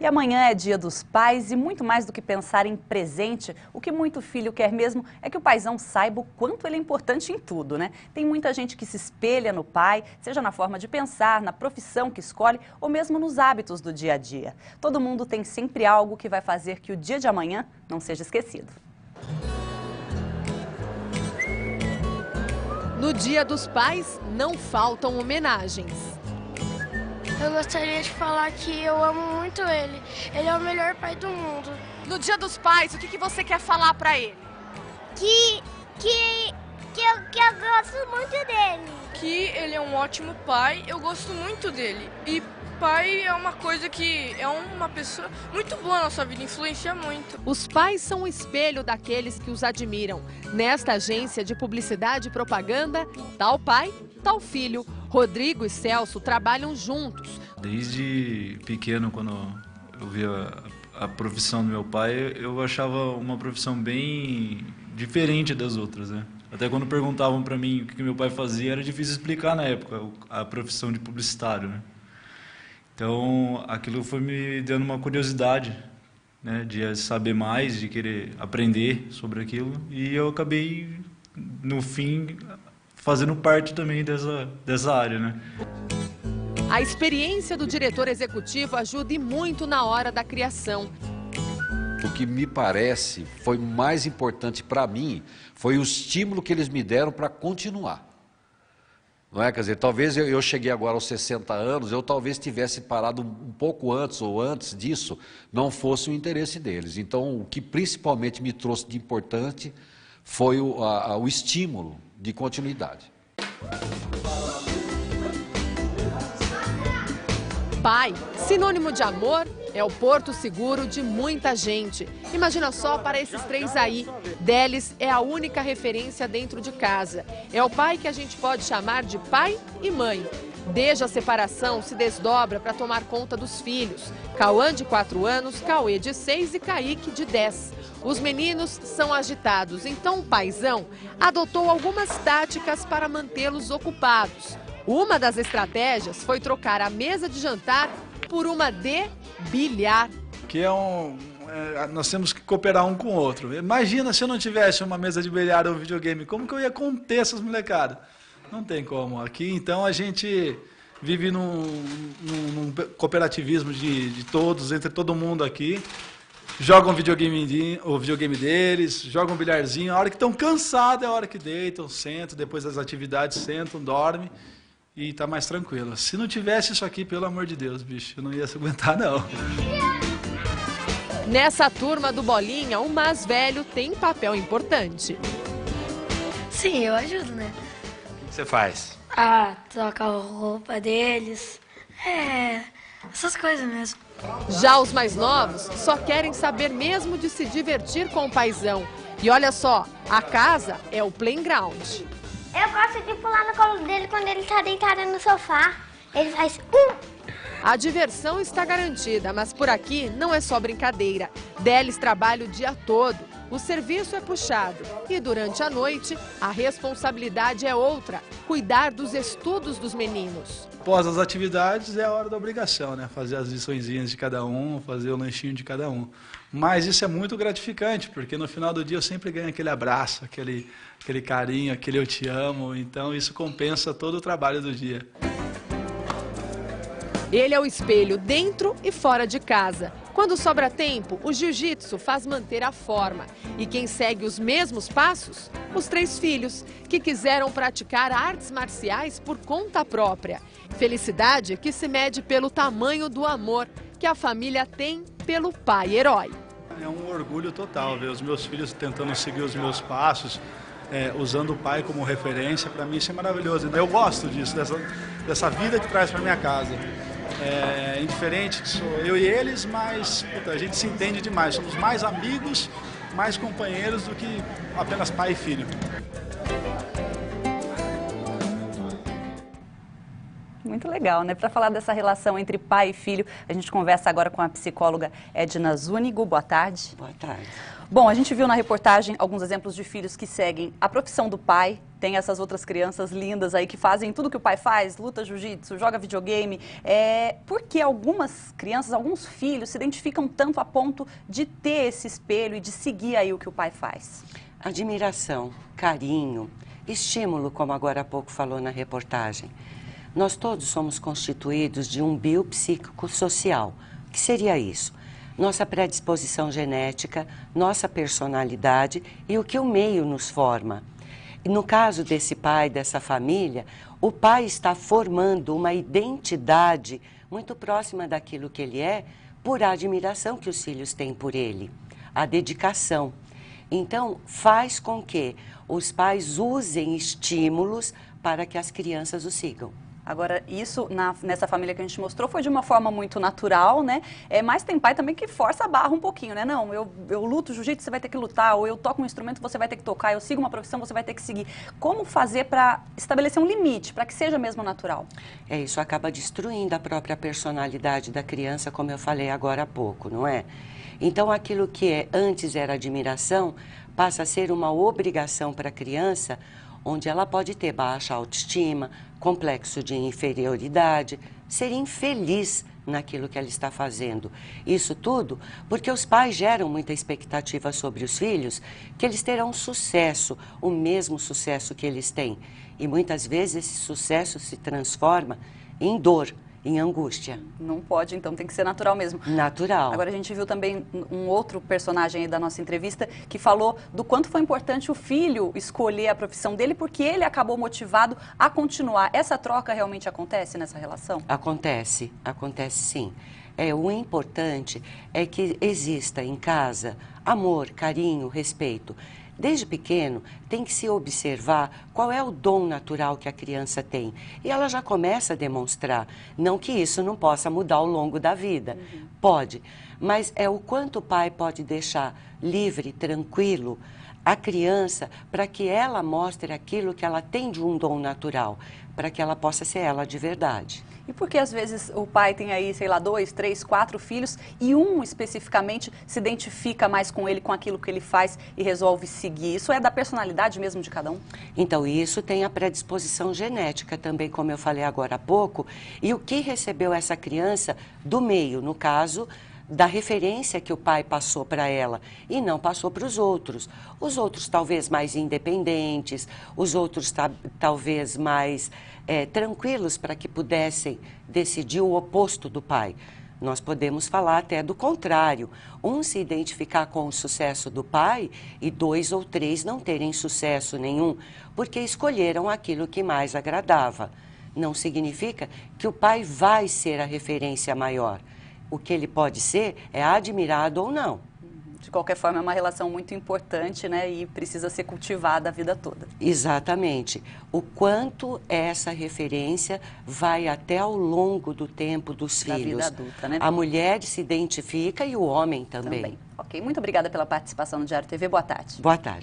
E amanhã é Dia dos Pais e muito mais do que pensar em presente, o que muito filho quer mesmo é que o paizão saiba o quanto ele é importante em tudo, né? Tem muita gente que se espelha no pai, seja na forma de pensar, na profissão que escolhe ou mesmo nos hábitos do dia a dia. Todo mundo tem sempre algo que vai fazer que o dia de amanhã não seja esquecido. No Dia dos Pais, não faltam homenagens. Eu gostaria de falar que eu amo muito ele. Ele é o melhor pai do mundo. No Dia dos Pais, o que você quer falar pra ele? Que eu gosto muito dele. Que ele é um ótimo pai, eu gosto muito dele. E pai é uma coisa que é uma pessoa muito boa na nossa vida, influencia muito. Os pais são o espelho daqueles que os admiram. Nesta agência de publicidade e propaganda, tal pai, tal filho. Rodrigo e Celso trabalham juntos. Desde pequeno, quando eu via a profissão do meu pai, eu achava uma profissão bem diferente das outras, né? Até quando perguntavam para mim o que meu pai fazia, era difícil explicar na época a profissão de publicitário, né? Então, aquilo foi me dando uma curiosidade, né, de saber mais, de querer aprender sobre aquilo. E eu acabei, no fim, fazendo parte também dessa área, né? A experiência do diretor executivo ajuda e muito na hora da criação. O que me parece foi mais importante para mim foi o estímulo que eles me deram para continuar. Não é? Quer dizer, talvez eu cheguei agora aos 60 anos, eu talvez tivesse parado um pouco antes ou antes disso, não fosse o interesse deles. Então, o que principalmente me trouxe de importante foi o estímulo de continuidade. Pai, sinônimo de amor, é o porto seguro de muita gente. Imagina só para esses três aí. Deles é a única referência dentro de casa. É o pai que a gente pode chamar de pai e mãe. Desde a separação, se desdobra para tomar conta dos filhos. Cauã, de 4 anos, Cauê, de 6 e Kaique, de 10. Os meninos são agitados, então o paizão adotou algumas táticas para mantê-los ocupados. Uma das estratégias foi trocar a mesa de jantar por uma de bilhar. Que nós temos que cooperar um com o outro. Imagina se eu não tivesse uma mesa de bilhar ou um videogame, como que eu ia conter essas molecadas? Não tem como. Aqui, então, a gente vive num cooperativismo de todos, entre todo mundo aqui. Jogam o videogame deles, jogam um bilharzinho. A hora que estão cansados é a hora que deitam, sentam, depois das atividades, sentam, dormem. E tá mais tranquilo. Se não tivesse isso aqui, pelo amor de Deus, bicho, eu não ia se aguentar, não. Nessa turma do Bolinha, o mais velho tem papel importante. Sim, eu ajudo, né? O que você faz? Troca a roupa deles. Essas coisas mesmo. Já os mais novos só querem saber mesmo de se divertir com o paizão. E olha só, a casa é o playground. Eu gosto de pular no colo dele quando ele tá deitado no sofá. Ele faz A diversão está garantida, mas por aqui não é só brincadeira. Deles trabalha o dia todo, o serviço é puxado e durante a noite a responsabilidade é outra, cuidar dos estudos dos meninos. Após as atividades é a hora da obrigação, né? Fazer as liçõezinhas de cada um, fazer o lanchinho de cada um. Mas isso é muito gratificante, porque no final do dia eu sempre ganho aquele abraço, aquele carinho, aquele eu te amo. Então isso compensa todo o trabalho do dia. Ele é o espelho dentro e fora de casa. Quando sobra tempo, o jiu-jitsu faz manter a forma. E quem segue os mesmos passos? Os 3 filhos, que quiseram praticar artes marciais por conta própria. Felicidade que se mede pelo tamanho do amor que a família tem pelo pai herói. É um orgulho total ver os meus filhos tentando seguir os meus passos, usando o pai como referência. Para mim isso é maravilhoso. Eu gosto disso, dessa vida que traz para minha casa. É indiferente que sou eu e eles, mas a gente se entende demais. Somos mais amigos, mais companheiros do que apenas pai e filho. Muito legal, né? Para falar dessa relação entre pai e filho, a gente conversa agora com a psicóloga Edna Zúñigo. Boa tarde. Boa tarde. Bom, a gente viu na reportagem alguns exemplos de filhos que seguem a profissão do pai. Tem essas outras crianças lindas aí que fazem tudo que o pai faz, luta jiu-jitsu, joga videogame. Por que algumas crianças, alguns filhos se identificam tanto a ponto de ter esse espelho e de seguir aí o que o pai faz? Admiração, carinho, estímulo, como agora há pouco falou na reportagem. Nós todos somos constituídos de um biopsíquico social. O que seria isso? Nossa predisposição genética, nossa personalidade e o que o meio nos forma. E no caso desse pai, dessa família, o pai está formando uma identidade muito próxima daquilo que ele é por a admiração que os filhos têm por ele, a dedicação. Então, faz com que os pais usem estímulos para que as crianças o sigam. Agora, isso nessa família que a gente mostrou foi de uma forma muito natural, né? Mas tem pai também que força a barra um pouquinho, né? Não, eu luto jiu-jitsu, você vai ter que lutar, ou eu toco um instrumento, você vai ter que tocar, eu sigo uma profissão, você vai ter que seguir. Como fazer para estabelecer um limite, para que seja mesmo natural? Isso acaba destruindo a própria personalidade da criança, como eu falei agora há pouco, não é? Então, aquilo que antes era admiração, passa a ser uma obrigação para a criança, onde ela pode ter baixa autoestima, complexo de inferioridade, ser infeliz naquilo que ela está fazendo. Isso tudo porque os pais geram muita expectativa sobre os filhos, que eles terão sucesso, o mesmo sucesso que eles têm. E muitas vezes esse sucesso se transforma em dor, em angústia. Não pode, então tem que ser natural mesmo. Natural. Agora a gente viu também um outro personagem aí da nossa entrevista que falou do quanto foi importante o filho escolher a profissão dele porque ele acabou motivado a continuar. Essa troca realmente acontece nessa relação? Acontece sim. O importante é que exista em casa amor, carinho, respeito. Desde pequeno, tem que se observar qual é o dom natural que a criança tem. E ela já começa a demonstrar. Não que isso não possa mudar ao longo da vida. Pode. Mas é o quanto o pai pode deixar livre, tranquilo, a criança para que ela mostre aquilo que ela tem de um dom natural, para que ela possa ser ela de verdade. E por que às vezes o pai tem aí, sei lá, 2, 3, 4 filhos e um especificamente se identifica mais com ele, com aquilo que ele faz e resolve seguir? Isso é da personalidade mesmo de cada um? Então, isso tem a predisposição genética também, como eu falei agora há pouco, e o que recebeu essa criança do meio, no caso da referência que o pai passou para ela e não passou para os outros. Os outros talvez mais independentes, os outros talvez mais tranquilos para que pudessem decidir o oposto do pai. Nós podemos falar até do contrário, um se identificar com o sucesso do pai e 2 ou 3 não terem sucesso nenhum, porque escolheram aquilo que mais agradava. Não significa que o pai vai ser a referência maior. O que ele pode ser é admirado ou não. De qualquer forma, é uma relação muito importante, né? E precisa ser cultivada a vida toda. Exatamente. O quanto essa referência vai até ao longo do tempo dos filhos. Da vida adulta, né? A mulher se identifica e o homem também. Ok, muito obrigada pela participação no Diário TV. Boa tarde. Boa tarde.